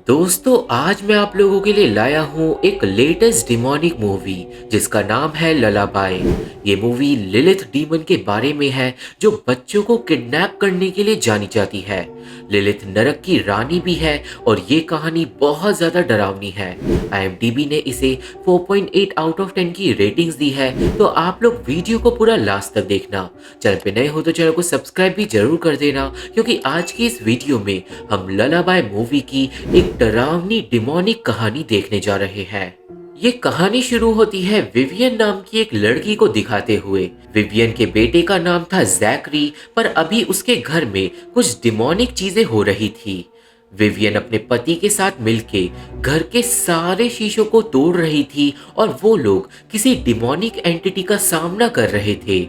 दोस्तों आज मैं आप लोगों के लिए लाया हूँ एक लेटेस्ट डिमोनिक मूवी जिसका नाम है ललाबाई। ये मूवी लिलिथ डीमन के बारे में है जो बच्चों को किडनैप करने के लिए जानी जाती है। लिलिथ नरक की रानी भी है और ये कहानी बहुत ज़्यादा डरावनी है। IMDb ने इसे 4.8 आउट ऑफ 10 की रेटिंग्स दी है, तो आप लोग वीडियो को पूरा लास्ट तक देखना। चैनल पे नए हो तो चैनल को सब्सक्राइब भी जरूर कर देना, क्योंकि आज की इस वीडियो में हम ललाबाई मूवी की एक डरावनी डिमोनिक कहानी देखने जा रहे हैं। ये कहानी शुरू होती है विवियन नाम की एक लड़की को दिखाते हुए। विवियन के बेटे का नाम था जैकरी, पर अभी उसके घर में कुछ डिमोनिक चीजें हो रही थी। विवियन अपने पति के साथ मिलके घर के सारे शीशों को तोड़ रही थी और वो लोग किसी डिमोनिक एंटिटी का सामना कर रहे थे।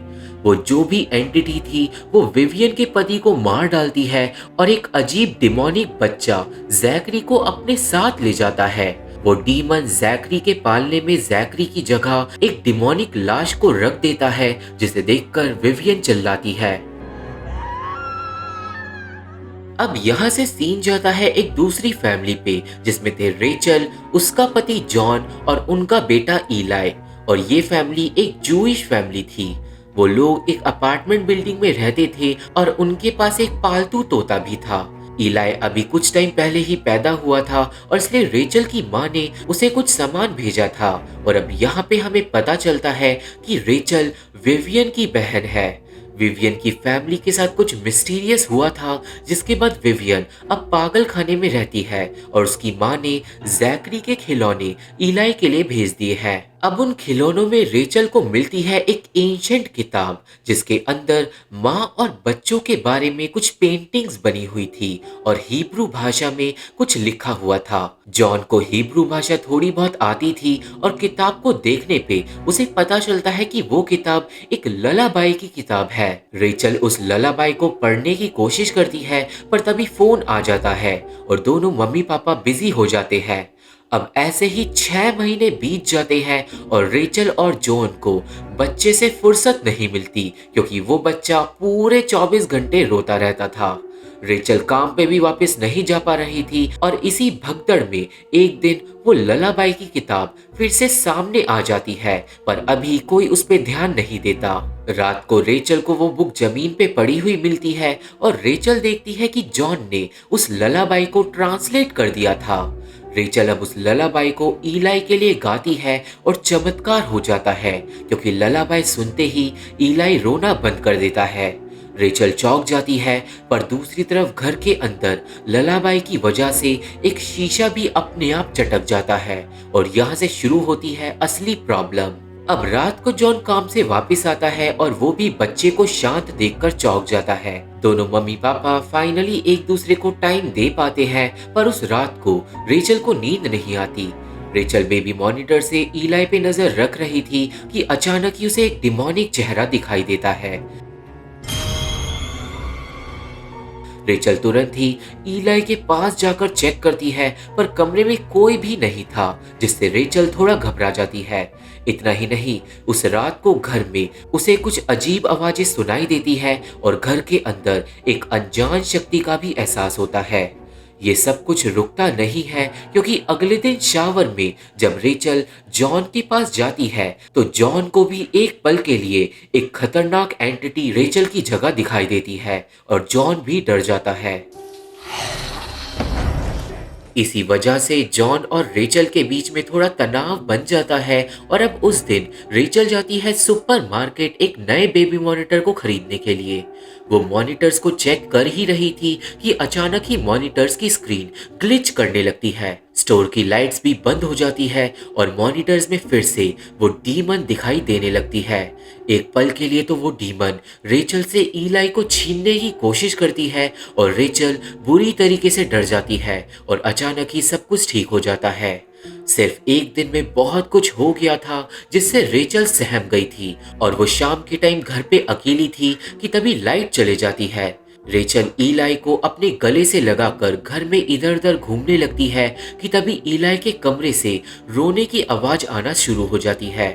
वो जो भी एंटिटी थी वो विवियन के पति को मार डालती है और एक अजीब डिमोनिक बच्चा जैकरी को अपने साथ ले जाता है। वो डीमन जैकरी के पालने में जैकरी की जगह एक डिमोनिक लाश को रख देता है, जिसे देखकर विवियन चिल्लाती है। अब यहाँ से सीन जाता है एक दूसरी फैमिली पे, जिसमें थे रेचल, उसका पति जॉन और उनका बेटा ईलाई। और ये फैमिली एक जूइश फैमिली थी। वो लोग एक अपार्टमेंट बिल्डिंग में रहते थे और उनके पास एक पालतू तोता भी था। ईलाई अभी कुछ टाइम पहले ही पैदा हुआ था और इसलिए रेचल की माँ ने उसे कुछ सामान भेजा था। और अब यहाँ पे हमें पता चलता है कि रेचल विवियन की बहन है। विवियन की फैमिली के साथ कुछ मिस्टीरियस हुआ था, जिसके बाद विवियन अब पागल खाने में रहती है और उसकी माँ ने जैकरी के खिलौने ईलाई के लिए भेज दिए हैं। अब उन खिलौनों में रेचल को मिलती है एक एंशंट किताब, जिसके अंदर माँ और बच्चों के बारे में कुछ पेंटिंग्स बनी हुई थी और हिब्रू भाषा में कुछ लिखा हुआ था। जॉन को हिब्रू भाषा थोड़ी बहुत आती थी और किताब को देखने पे उसे पता चलता है कि वो किताब एक ललाबाई की किताब है। रेचल उस ललाबाई को पढ़ने की कोशिश करती है, पर तभी फोन आ जाता है और दोनों मम्मी पापा बिजी हो जाते हैं। अब ऐसे ही 6 महीने बीत जाते हैं और रेचल और जॉन को बच्चे से फुर्सत नहीं मिलती, क्योंकि वो बच्चा पूरे 24 घंटे रोता रहता था। रेचल काम पे भी वापस नहीं जा पा रही थी और इसी भगदड़ में एक दिन वो ललाबाई की किताब फिर से सामने आ जाती है, पर अभी कोई उस पे ध्यान नहीं देता। रात को रेचल को वो बुक जमीन पे पड़ी हुई मिलती है और रेचल देखती है कि जॉन ने उस ललाबाई को ट्रांसलेट कर दिया था। रेचल अब उस ललाबाई को ईलाई के लिए गाती है और चमत्कार हो जाता है, क्योंकि ललाबाई सुनते ही ईलाई रोना बंद कर देता है। रेचल चौंक जाती है, पर दूसरी तरफ घर के अंदर ललाबाई की वजह से एक शीशा भी अपने आप चटक जाता है और यहाँ से शुरू होती है असली प्रॉब्लम। अब रात को जॉन काम से वापस आता है और वो भी बच्चे को शांत देखकर चौंक जाता है। दोनों मम्मी पापा फाइनली एक दूसरे को टाइम दे पाते हैं, पर उस रात को रेचल को नींद नहीं आती। रेचल बेबी मॉनिटर से ईलाई पे नजर रख रही थी कि अचानक ही उसे एक डिमोनिक चेहरा दिखाई देता है। रेचल तुरंत ही ईलाई के पास जाकर चेक करती है, पर कमरे में कोई भी नहीं था, जिससे रेचल थोड़ा घबरा जाती है। इतना ही नहीं, उस रात को घर में उसे कुछ अजीब आवाजें सुनाई देती है और घर के अंदर एक अनजान शक्ति का भी एहसास होता है। ये सब कुछ रुकता नहीं है, क्योंकि अगले दिन शावर में जब रेचल जॉन के पास जाती है तो जॉन को भी एक पल के लिए एक खतरनाक एंटिटी रेचल की जगह दिखाई देती है और जॉन भी डर जाता है। इसी वजह से जॉन और रेचल के बीच में थोड़ा तनाव बन जाता है और अब उस दिन रेचल जाती है सुपरमार्केट एक नए बेबी मॉनिटर को खरीदने के लिए। वो मॉनिटर्स को चेक कर ही रही थी कि अचानक ही मॉनिटर्स की स्क्रीन ग्लिच करने लगती है। स्टोर की लाइट्स भी बंद हो जाती है और मॉनिटर्स में फिर से वो डीमन दिखाई देने लगती है। एक पल के लिए तो वो डीमन रेचल से ईलाई को छीनने की कोशिश करती है और रेचल बुरी तरीके से डर जाती है और अचानक ही सब कुछ ठीक हो जाता है। सिर्फ एक दिन में बहुत कुछ हो गया था, जिससे रेचल सहम गई थी और वो शाम के टाइम घर पे अकेली थी कि तभी लाइट चले जाती है। रेचल ईलाई को अपने गले से लगाकर घर में इधर उधर घूमने लगती है कि तभी ईलाई के कमरे से रोने की आवाज आना शुरू हो जाती है।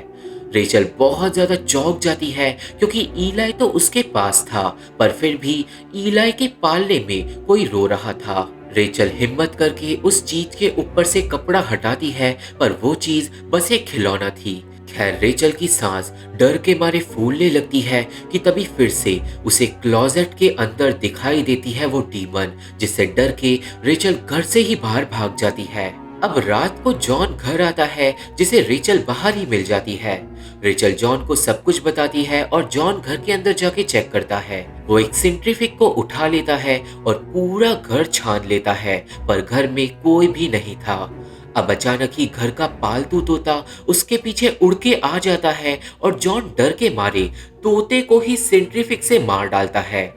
रेचल बहुत ज्यादा चौंक जाती है, क्योंकि ईलाई तो उसके पास था, पर फिर भी ईलाई के पालने में कोई रो रहा था। रेचल हिम्मत करके उस चीज के ऊपर से कपड़ा हटाती है, पर वो चीज बस एक खिलौना थी। खैर, रेचल की सांस डर के मारे फूलने लगती है कि तभी फिर से उसे क्लोजेट के अंदर दिखाई देती है वो डीमन, जिससे डर के रेचल घर से ही बाहर भाग जाती है। अब रात को जॉन घर आता है, जिसे रेचल बाहर ही मिल जाती है। रेचल जॉन को सब कुछ बताती है और जॉन घर के अंदर जाके चेक करता है। वो एक सेंट्रीफ्यूज को उठा लेता है और पूरा घर छान लेता है, पर घर में कोई भी नहीं था। अब अचानक ही घर का पालतू तोता उसके पीछे उड़ के आ जाता है और जॉन डर के मारे तोते को ही सेंट्रीफ्यूज से मार डालता है।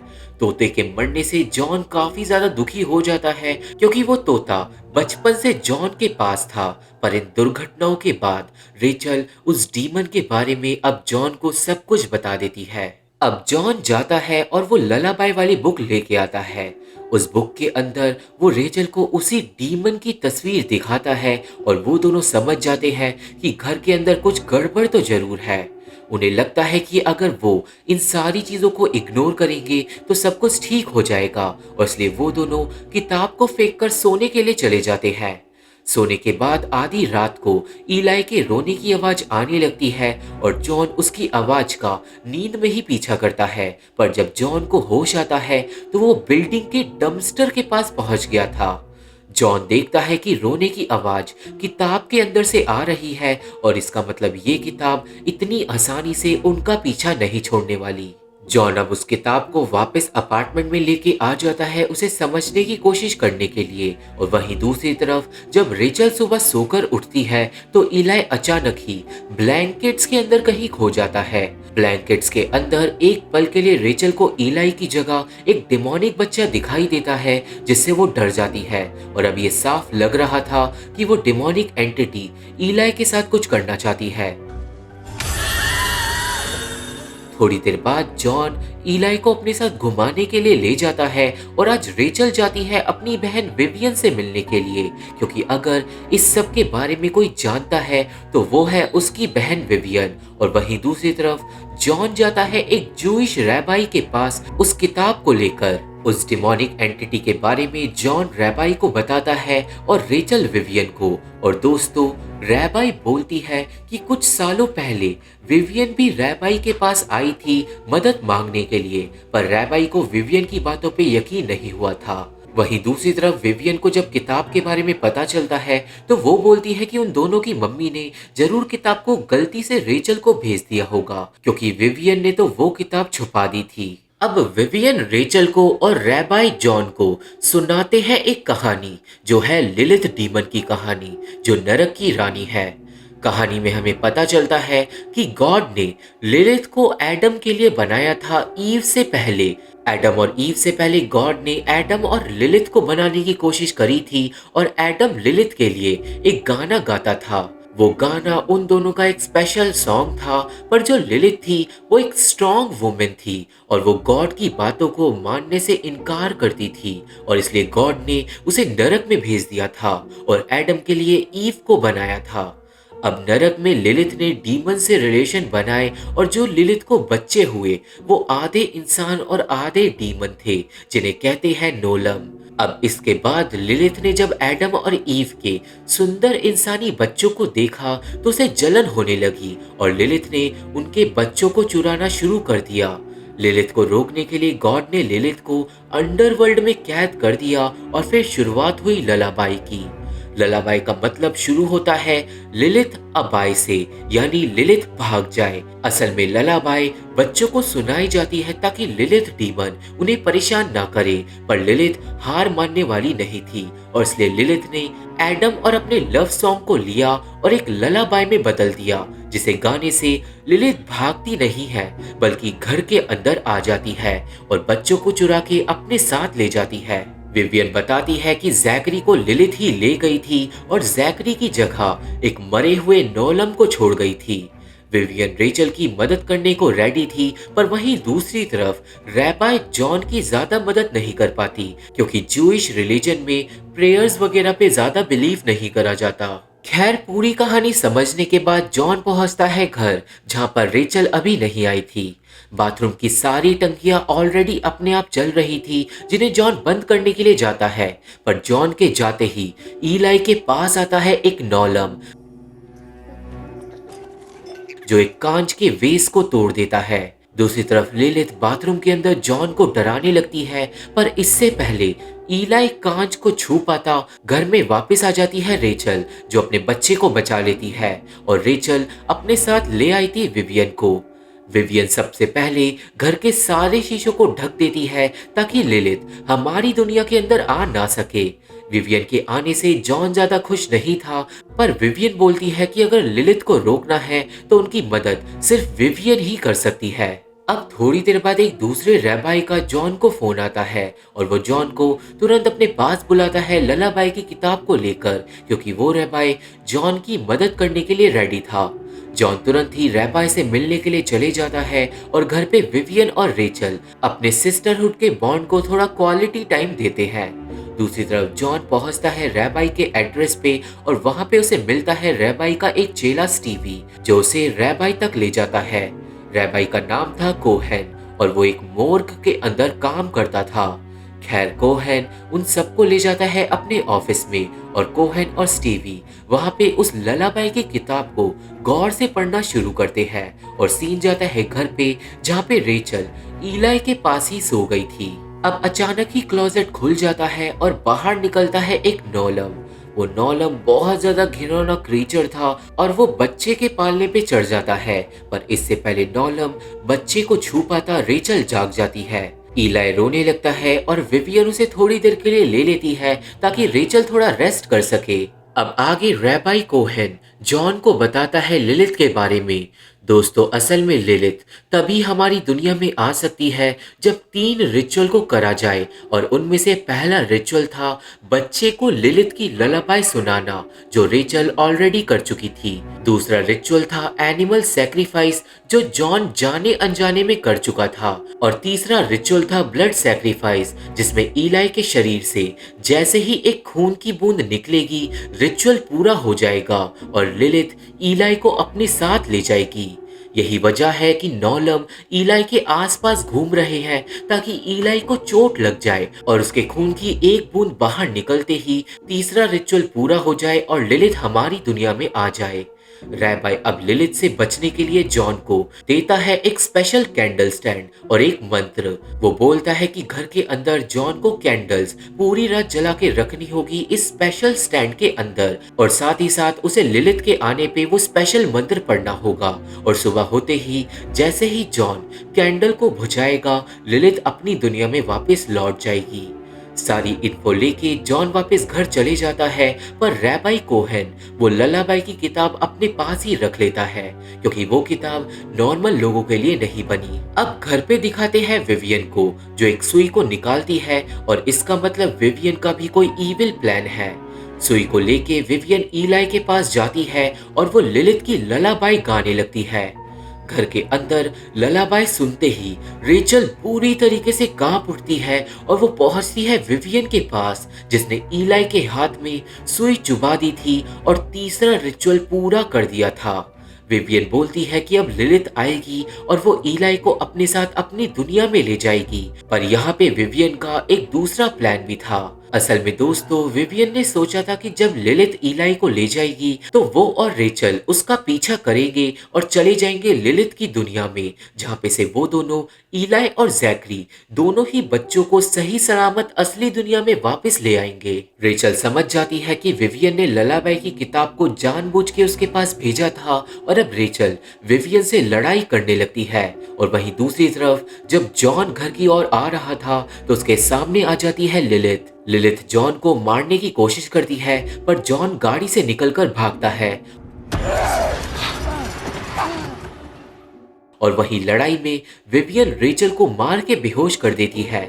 तोते के मरने से जॉन काफी ज्यादा दुखी हो जाता है, क्योंकि वो तोता बचपन से जॉन के पास था। पर इन दुर्घटनाओं के बाद रेचल उस डीमन के बारे में अब जॉन को सब कुछ बता देती है। अब जॉन जाता है और वो ललाबाई वाली बुक लेके आता है। उस बुक के अंदर वो रेचल को उसी डीमन की तस्वीर दिखाता है और वो दोनों समझ जाते हैं कि घर के अंदर कुछ गड़बड़ तो जरूर है। उन्हें लगता है कि अगर वो इन सारी चीजों को इग्नोर करेंगे तो सब कुछ ठीक हो जाएगा, और इसलिए वो दोनों किताब को फेंक कर सोने के लिए चले जाते हैं। सोने के बाद आधी रात को इलाई के रोने की आवाज आने लगती है और जॉन उसकी आवाज का नींद में ही पीछा करता है। पर जब जॉन को होश आता है तो वो बिल्डिंग के डंपस्टर के पास पहुंच गया था। जॉन देखता है कि रोने की आवाज किताब के अंदर से आ रही है, और इसका मतलब ये किताब इतनी आसानी से उनका पीछा नहीं छोड़ने वाली। जॉन अब उस किताब को वापस अपार्टमेंट में लेके आ जाता है उसे समझने की कोशिश करने के लिए। और वहीं दूसरी तरफ जब रेचल सुबह सोकर उठती है तो इलाई अचानक ही ब्लैंकेट्स के अंदर कहीं खो जाता है। ब्लैंकेट्स के अंदर एक पल के लिए रेचल को इलाई की जगह एक डेमोनिक बच्चा दिखाई देता है, जिससे वो डर जाती है। और अब ये साफ लग रहा था कि वो डेमोनिक एंटिटी इलाई के साथ कुछ करना चाहती है। थोड़ी देर बाद जॉन इलाई को अपने साथ घुमाने के लिए ले जाता है, और आज रेचल जाती है अपनी बहन विवियन से मिलने के लिए, क्योंकि अगर इस सब के बारे में कोई जानता है तो वो है उसकी बहन विवियन। और वहीं दूसरी तरफ जॉन जाता है एक जूइश रैबाई के पास उस किताब को लेकर। उस डिमोनिक एंटिटी के बारे में जॉन रैबाई को बताता है और रेचल विवियन को। और दोस्तों, रैबाई बोलती है कि कुछ सालों पहले विवियन भी रैबाई के पास आई थी मदद मांगने के लिए, पर रैबाई को विवियन की बातों पे यकीन नहीं हुआ था। वहीं दूसरी तरफ विवियन को जब किताब के बारे में पता चलता है तो वो बोलती है कि उन दोनों की मम्मी ने जरूर किताब को गलती से रेचल को भेज दिया होगा, क्योंकि विवियन ने तो वो किताब छुपा दी थी। अब विवियन रेचल को और रैबाई जॉन को सुनाते हैं एक कहानी, जो है लिलिथ डीमन की कहानी, जो नरक की रानी है। कहानी में हमें पता चलता है कि गॉड ने लिलिथ को एडम के लिए बनाया था ईव से पहले। एडम और ईव से पहले गॉड ने एडम और लिलिथ को बनाने की कोशिश करी थी, और एडम लिलिथ के लिए एक गाना गाता था। वो गाना उन दोनों का एक स्पेशल सॉन्ग था, पर जो लिलिथ थी वो एक स्ट्रॉन्ग वुमेन थी, और वो गॉड की बातों को मानने से इनकार करती थी, और इसलिए गॉड ने उसे नरक में भेज दिया था और एडम के लिए ईव को बनाया था। अब नरक में लिलिथ ने डीमन से रिलेशन बनाए, और जो लिलिथ को बच्चे हुए वो आधे इंसान और आधे डीमन थे, जिन्हें कहते हैं नोलम। अब इसके बाद लिलिथ ने जब एडम और ईव के सुंदर इंसानी बच्चों को देखा तो उसे जलन होने लगी, और लिलिथ ने उनके बच्चों को चुराना शुरू कर दिया। लिलिथ को रोकने के लिए गॉड ने लिलिथ को अंडरवर्ल्ड में कैद कर दिया, और फिर शुरुआत हुई ललाबाई की। ललाबाई का मतलब शुरू होता है लिलिथ अबाई से, यानी लिलिथ भाग जाए। असल में ललाबाई बच्चों को सुनाई जाती है ताकि लिलिथ डीमन उन्हें परेशान ना करे, पर लिलिथ हार मानने वाली नहीं थी, और इसलिए लिलिथ ने एडम और अपने लव सॉन्ग को लिया और एक ललाबाई में बदल दिया, जिसे गाने से लिलिथ भागती नहीं है बल्कि घर के अंदर आ जाती है और बच्चों को चुरा के अपने साथ ले जाती है। विवियन बताती है कि जैकरी को लिलिथ ही ले गई थी और जैकरी की जगह एक मरे हुए नोलम को छोड़ गई थी। विवियन रेचल की मदद करने को रेडी थी, पर वहीं दूसरी तरफ रैबाई जॉन की ज्यादा मदद नहीं कर पाती, क्योंकि जूइश रिलीजन में प्रेयर्स वगैरह पे ज्यादा बिलीव नहीं करा जाता। खैर पूरी कहानी समझने के बाद जॉन पहुंचता है घर जहां पर रेचल अभी नहीं आई थी। बाथरूम की सारी टंकियां ऑलरेडी अपने आप चल रही थी जिन्हें जॉन बंद करने के लिए जाता है। पर जॉन के जाते ही ईलाई के पास आता है एक नॉलम जो एक कांच के वेस को तोड़ देता है। दूसरी तरफ लिलिथ बाथरूम के अंदर जॉन को डराने लगती है, पर इससे पहले ईलाई कांच को छू पाता घर में वापस आ जाती है रेचल, जो अपने बच्चे को बचा लेती है। और रेचल अपने साथ ले आई थी विवियन को। विवियन सबसे पहले घर के सारे शीशों को ढक देती है ताकि लिलिथ हमारी दुनिया के अंदर आ ना सके। विवियन के आने से जॉन ज्यादा खुश नहीं था, पर विवियन बोलती है कि अगर लिलिथ को रोकना है तो उनकी मदद सिर्फ विवियन ही कर सकती है। अब थोड़ी देर बाद एक दूसरे रैबाई का जॉन को फोन आता है और वो जॉन को तुरंत अपने पास बुलाता है ललाबाई की किताब को लेकर, क्योंकि वो रैबाई जॉन की मदद करने के लिए रेडी था। जॉन तुरंत ही रैबाई से मिलने के लिए चले जाता है और घर पे विवियन और रेचल अपने सिस्टरहुड के बॉन्ड को थोड़ा क्वालिटी टाइम देते हैं। दूसरी तरफ जॉन पहुंचता है रैबाई के एड्रेस पे और वहां पे उसे मिलता है रैबाई का एक चेला स्टीवी, जो उसे रैबाई तक ले जाता है। रैबाई का नाम था कोहेन और वो एक मोर्ग के अंदर काम करता था। खैर कोहेन उन सबको ले जाता है अपने ऑफिस में और कोहेन और स्टीवी वहां पे उस ललाबाई की किताब को गौर से पढ़ना शुरू करते हैं और सीन जाता है घर पे जहाँ पे रेचल ईलाई के पास ही सो गई थी। अब अचानक ही क्लोजेट खुल जाता है और बाहर निकलता है एक नॉलम। वो नॉलम बहुत ज्यादा घिनौना क्रीचर था और वो बच्चे के पालने पे चढ़ जाता है, पर इससे पहले नॉलम बच्चे को छू पाता रेचल जाग जाती है। ईलाई रोने लगता है और विवियन उसे थोड़ी देर के लिए ले लेती है ताकि रेचल थोड़ा रेस्ट कर सके। अब आगे रैबाई कोहेन जॉन को बताता है लिलिथ के बारे में। दोस्तों असल में लिलिथ तभी हमारी दुनिया में आ सकती है जब 3 रिचुअल को करा जाए, और उनमें से पहला रिचुअल था बच्चे को लिलिथ की ललाबाई सुनाना, जो रेचल ऑलरेडी कर चुकी थी। दूसरा रिचुअल था एनिमल सैक्रिफाइस, जो जॉन जाने अनजाने में कर चुका था। और तीसरा रिचुअल था ब्लड सैक्रिफाइस, जिसमें ईलाई के शरीर से जैसे ही एक खून की बूंद निकलेगी रिचुअल पूरा हो जाएगा और लिलिथ ईलाई को अपने साथ ले जाएगी। यही वजह है कि नॉलम ईलाई के आसपास घूम रहे हैं ताकि ईलाई को चोट लग जाए और उसके खून की एक बूंद बाहर निकलते ही तीसरा रिचुअल पूरा हो जाए और लिलिथ हमारी दुनिया में आ जाए। रैबाई अब लिलिथ से बचने के लिए जॉन को देता है एक स्पेशल कैंडल स्टैंड और एक मंत्र। वो बोलता है कि घर के अंदर जॉन को कैंडल्स पूरी रात जला के रखनी होगी इस स्पेशल स्टैंड के अंदर, और साथ ही साथ उसे लिलिथ के आने पे वो स्पेशल मंत्र पढ़ना होगा। और सुबह होते ही जैसे ही जॉन कैंडल को बुझाएगा लिलिथ अपनी दुनिया में वापस लौट जाएगी। सारी इन्फो लेके जॉन वापस घर चले जाता है, पर रैबाई कोहेन वो ललाबाई की किताब अपने पास ही रख लेता है, क्योंकि वो किताब नॉर्मल लोगों के लिए नहीं बनी। अब घर पे दिखाते हैं विवियन को, जो एक सुई को निकालती है और इसका मतलब विवियन का भी कोई इविल प्लान है। सुई को लेके विवियन ईलाई के पास जाती है और वो लिलिथ की ललाबाई गाने लगती है। घर के अंदर ललाबाई सुनते ही रेचल पूरी तरीके से कांप उठती है और वो पहुंचती है विवियन के पास, जिसने ईलाई के हाथ में सुई चुबा दी थी और तीसरा रिचुअल पूरा कर दिया था। विवियन बोलती है कि अब लिलिथ आएगी और वो ईलाई को अपने साथ अपनी दुनिया में ले जाएगी, पर यहाँ पे विवियन का एक दूसरा प्लान भी था। असल में दोस्तों विवियन ने सोचा था कि जब लिलिथ ईलाई को ले जाएगी तो वो और रेचल उसका पीछा करेंगे और चले जाएंगे लिलिथ की दुनिया में, जहाँ पे से वो दोनों ईलाई और जैकरी दोनों ही बच्चों को सही सलामत असली दुनिया में वापस ले आएंगे। रेचल समझ जाती है कि विवियन ने ललाबाई की किताब को जानबूझ के उसके पास भेजा था और अब रेचल विवियन से लड़ाई करने लगती है। और वहीं दूसरी तरफ जब जॉन घर की ओर आ रहा था तो उसके सामने आ जाती है लिलिथ। लिलिथ जॉन को मारने की कोशिश करती है, पर जॉन गाड़ी से निकलकर भागता है और वही लड़ाई में विवियन रेचल को मार के बेहोश कर देती है।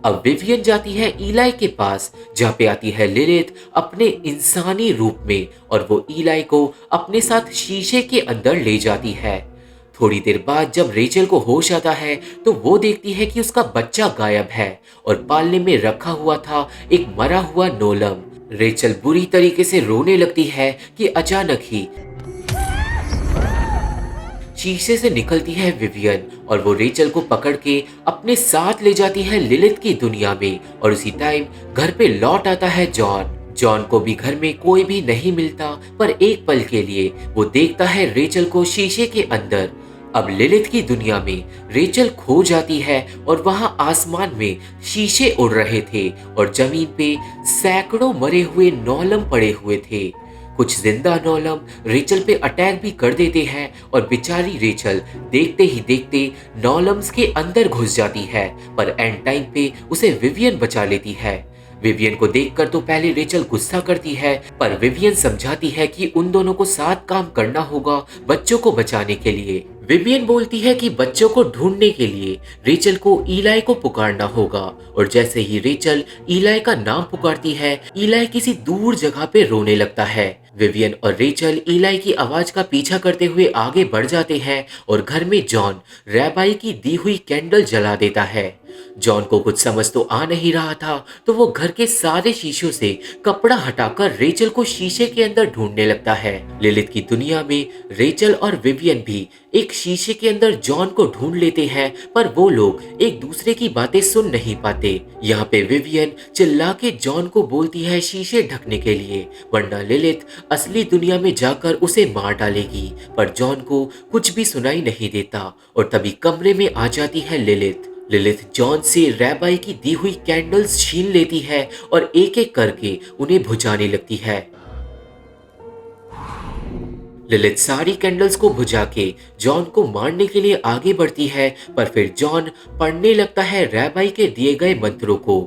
अब विवियन जाती है ईलाई के पास, जहाँ पे आती है लिलिथ अपने इंसानी रूप में और वो ईलाई को अपने साथ शीशे के अंदर ले जाती है। थोड़ी देर बाद जब रेचल को होश आता है तो वो देखती है कि उसका बच्चा गायब है और पालने में रखा हुआ था एक मरा हुआ नोलम। रेचल बुरी तरीके से रोने लगती है कि अचानक ही शीशे से निकलती है विवियन और वो रेचल को पकड़ के अपने साथ ले जाती है लिलिथ की दुनिया में। और उसी टाइम घर पे लौट आता है जॉन। जॉन को भी घर में कोई भी नहीं मिलता, पर एक पल के लिए वो देखता है रेचल को शीशे के अंदर। अब लिलिथ की दुनिया में रेचल खो जाती है और वहां आसमान में शीशे उड़ रहे थे और जमीन पे सैकड़ों मरे हुए नौलम पड़े हुए थे। कुछ जिंदा नौलम रेचल पे अटैक भी कर देते हैं और बेचारी रेचल देखते ही देखते नौलम्स के अंदर घुस जाती है, पर एंड टाइम पे उसे विवियन बचा लेती है। विवियन को देखकर तो पहले रेचल गुस्सा करती है, पर विवियन समझाती है कि उन दोनों को साथ काम करना होगा बच्चों को बचाने के लिए। विवियन बोलती है कि बच्चों को ढूंढने के लिए रेचल को ईलाई को पुकारना होगा, और जैसे ही रेचल ईलाई का नाम पुकारती है, ईलाई किसी दूर जगह पे रोने लगता है। विवियन और रेचल ईलाई की आवाज का पीछा करते हुए आगे बढ़ जाते हैं और घर में जॉन रैबाई की दी हुई कैंडल जला देता है। जॉन को कुछ समझ तो आ नहीं रहा था, तो वो घर के सारे शीशों से कपड़ा हटाकर रेचल को शीशे के अंदर ढूंढने लगता है। लिलिथ की दुनिया में रेचल और विवियन भी एक शीशे के अंदर जॉन को ढूंढ लेते हैं, पर वो लोग एक दूसरे की बातें सुन नहीं पाते। यहाँ पे विवियन चिल्ला के जॉन को बोलती है शीशे ढकने के लिए, वरना लिलिथ असली दुनिया में जाकर उसे मार डालेगी। पर जॉन को कुछ भी सुनाई नहीं देता और तभी कमरे में आ जाती है लिलिथ। लिलिथ जॉन से रैबाई की दी हुई कैंडल्स छीन लेती है और एक एक करके उन्हें बुझाने लगती है। लिलिथ सारी कैंडल्स को बुझा के जॉन को मारने के लिए आगे बढ़ती है, पर फिर जॉन पढ़ने लगता है रैबाई के दिए गए मंत्रों को।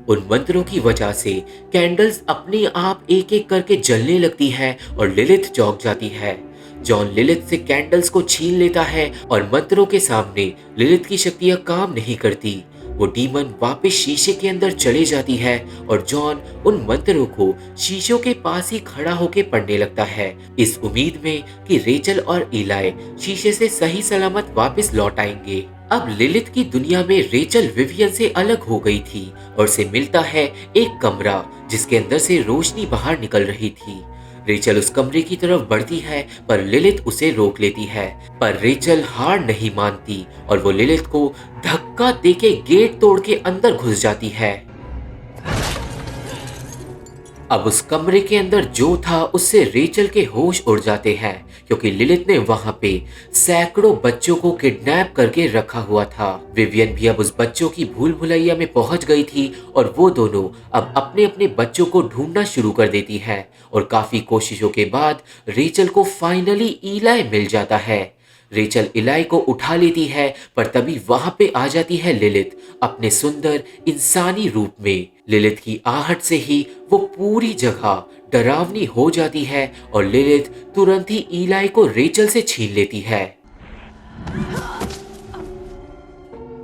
उन मंत्रों की वजह से कैंडल्स अपने आप एक एक करके जलने लगती है और लिलिथ चौंक जाती है। जॉन लिलिथ से कैंडल्स को छीन लेता है और मंत्रों के सामने लिलिथ की शक्तियां काम नहीं करती। वो डीमन वापस शीशे के अंदर चले जाती है और जॉन उन मंत्रों को शीशों के पास ही खड़ा होकर पढ़ने लगता है, इस उम्मीद में कि रेचल और ईलाई शीशे से सही सलामत वापस लौट आएंगे। अब लिलिथ की दुनिया में रेचल विवियन से अलग हो गई थी और से मिलता है एक कमरा जिसके अंदर से रोशनी बाहर निकल रही थी। रेचल उस कमरे की तरफ बढ़ती है, पर लिलिथ उसे रोक लेती है। पर रेचल हार नहीं मानती और वो लिलिथ को धक्का देके गेट तोड़ के अंदर घुस जाती है। अब उस कमरे के अंदर जो था उससे रेचल के होश उड़ जाते हैं, क्योंकि लिलिथ ने वहां पे सैकड़ों बच्चों को किडनैप करके रखा हुआ था। विवियन भी अब उस बच्चों की भूल भुलैया में पहुंच गई थी और वो दोनों अब अपने अपने बच्चों को ढूंढना शुरू कर देती है। और काफी कोशिशों के बाद रेचल को फाइनली ईलाई मिल जाता है। रेचल इलाई को उठा लेती है, पर तभी वहां पे आ जाती है लिलिथ अपने सुंदर इंसानी रूप में। लिलिथ की आहट से ही वो पूरी जगह डरावनी हो जाती है और लिलिथ तुरंत ही इलाई को रेचल से छीन लेती है।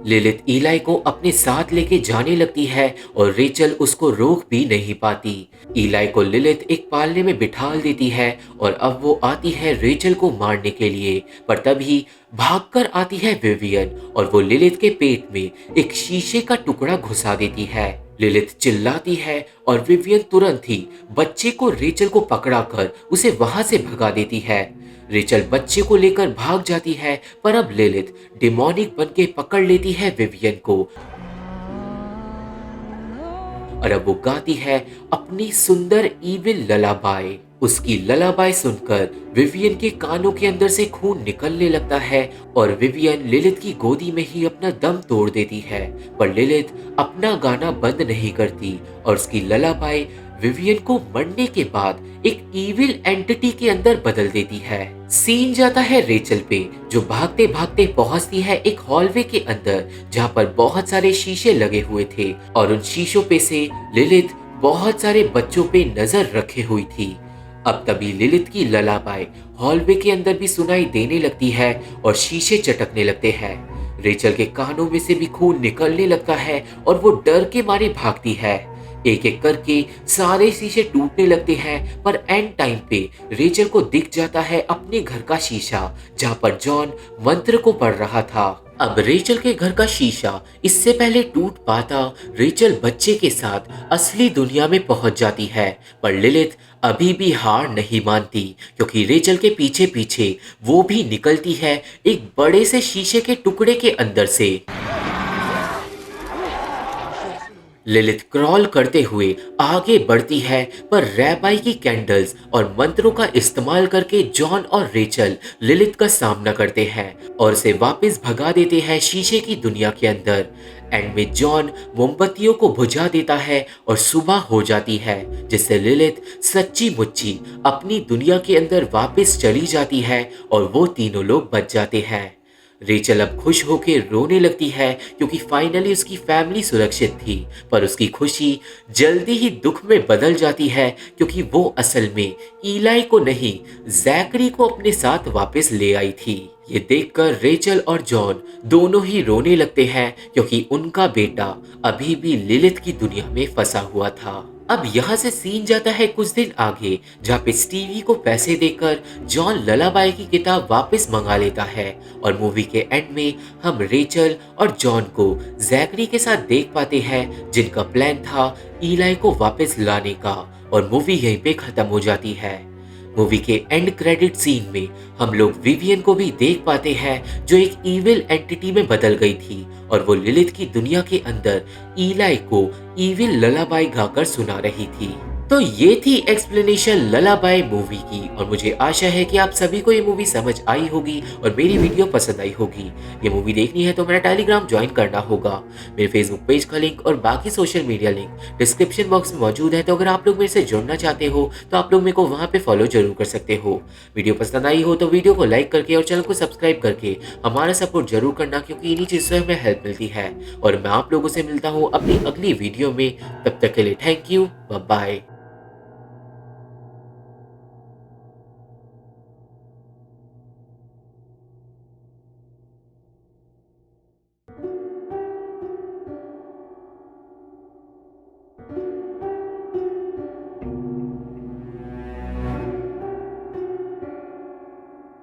लिलिथ इलाई को अपने साथ लेके जाने लगती है और रेचल उसको रोक भी नहीं पाती। इलाई को लिलिथ एक पालने में बिठाल देती है और अब वो आती है रेचल को मारने के लिए, पर तभी भागकर आती है विवियन और वो लिलिथ के पेट में एक शीशे का टुकड़ा घुसा देती है। लिलिथ चिल्लाती है और विवियन तुरंत ही बच्चे को रेचल को पकड़ाकर उसे वहां से भगा देती है। रेचल बच्चे को लेकर भाग जाती है, पर अब लिलिथ डिमोनिक बन के पकड़ लेती है विवियन को और अब वो गाती है अपनी सुंदर ईविल ललाबाई। उसकी ललाबाई सुनकर विवियन के कानों के अंदर से खून निकलने लगता है और विवियन लिलिथ की गोदी में ही अपना दम तोड़ देती है, पर लिलिथ अपना गाना बंद नहीं करती और उसकी ललाबाई विवियन को मरने के बाद एक ईविल एंटिटी के अंदर बदल देती है। सीन जाता है रेचल पे, जो भागते भागते पहुंचती है एक हॉलवे के अंदर जहां पर बहुत सारे शीशे लगे हुए थे और उन शीशों पे से लिलिथ बहुत सारे बच्चों पे नजर रखे हुई थी। अब तभी लिलिथ की ललाबाई हॉलवे के अंदर भी सुनाई देने लगती है और शीशे चटकने लगते हैं। रेचल के कानों में से भी खून निकलने लगता है और वो डर के मारे भागती है। एक एक करके सारे शीशे टूटने लगते हैं, पर एंड टाइम पे रेचल को दिख जाता है अपने घर का शीशा जहां पर जॉन मंत्र को पढ़ रहा था। अब रेचल के घर का शीशा इससे पहले टूट पाता, रेचल बच्चे के साथ असली दुनिया में पहुंच जाती है। पर लिलिथ अभी भी हार नहीं मानती, क्योंकि रेचल के पीछे पीछे वो भी निकलती है एक बड़े से शीशे के टुकड़े के अंदर से। लिलिथ क्रॉल करते हुए आगे बढ़ती है, पर रैबाई की कैंडल्स और मंत्रों का इस्तेमाल करके जॉन और रेचल लिलिथ का सामना करते हैं और उसे वापस भगा देते हैं शीशे की दुनिया के अंदर। एंड में जॉन मोमबत्तियों को बुझा देता है और सुबह हो जाती है, जिससे लिलिथ सच्ची मुच्ची अपनी दुनिया के अंदर वापस चली जाती है और वो तीनों लोग बच जाते हैं। रेचल अब खुश होकर रोने लगती है, क्योंकि फाइनली उसकी फैमिली सुरक्षित थी। पर उसकी खुशी जल्दी ही दुख में बदल जाती है, क्योंकि वो असल में ईलाई को नहीं, जैकरी को अपने साथ वापस ले आई थी। ये देखकर रेचल और जॉन दोनों ही रोने लगते हैं, क्योंकि उनका बेटा अभी भी लिलिथ की दुनिया में फंसा हुआ था। अब यहाँ से सीन जाता है कुछ दिन आगे, जहाँ पे स्टीवी को पैसे देकर जॉन ललाबाई की किताब वापस मंगा लेता है और मूवी के एंड में हम रेचल और जॉन को जैकरी के साथ देख पाते हैं, जिनका प्लान था ईलाई को वापस लाने का। और मूवी यहीं पे खत्म हो जाती है। मूवी के एंड क्रेडिट सीन में हम लोग विवियन को भी देख पाते हैं, जो एक इविल एंटिटी में बदल गई थी और वो लिलिथ की दुनिया के अंदर ईलाई को इविल ललाबाई गाकर सुना रही थी। तो ये थी एक्सप्लेनेशन ललाबाई मूवी की, और मुझे आशा है कि आप सभी को ये मूवी समझ आई होगी और मेरी वीडियो पसंद आई होगी। ये मूवी देखनी है तो मेरा टेलीग्राम ज्वाइन करना होगा। मेरे फेसबुक पेज का लिंक और बाकी social media link description box में मौजूद है, तो अगर आप लोग मेरे से जुड़ना चाहते हो तो आप लोग मेरे को वहाँ पे फॉलो जरूर कर सकते हो। वीडियो पसंद आई हो तो वीडियो को लाइक करके और चैनल को सब्सक्राइब करके हमारा सपोर्ट जरूर करना, क्योंकि इन्हीं चीज़ों से हमें हेल्प मिलती है। और मैं आप लोगों से मिलता हूँ अपनी अगली वीडियो में, तब तक के लिए थैंक यू, बाय बाय।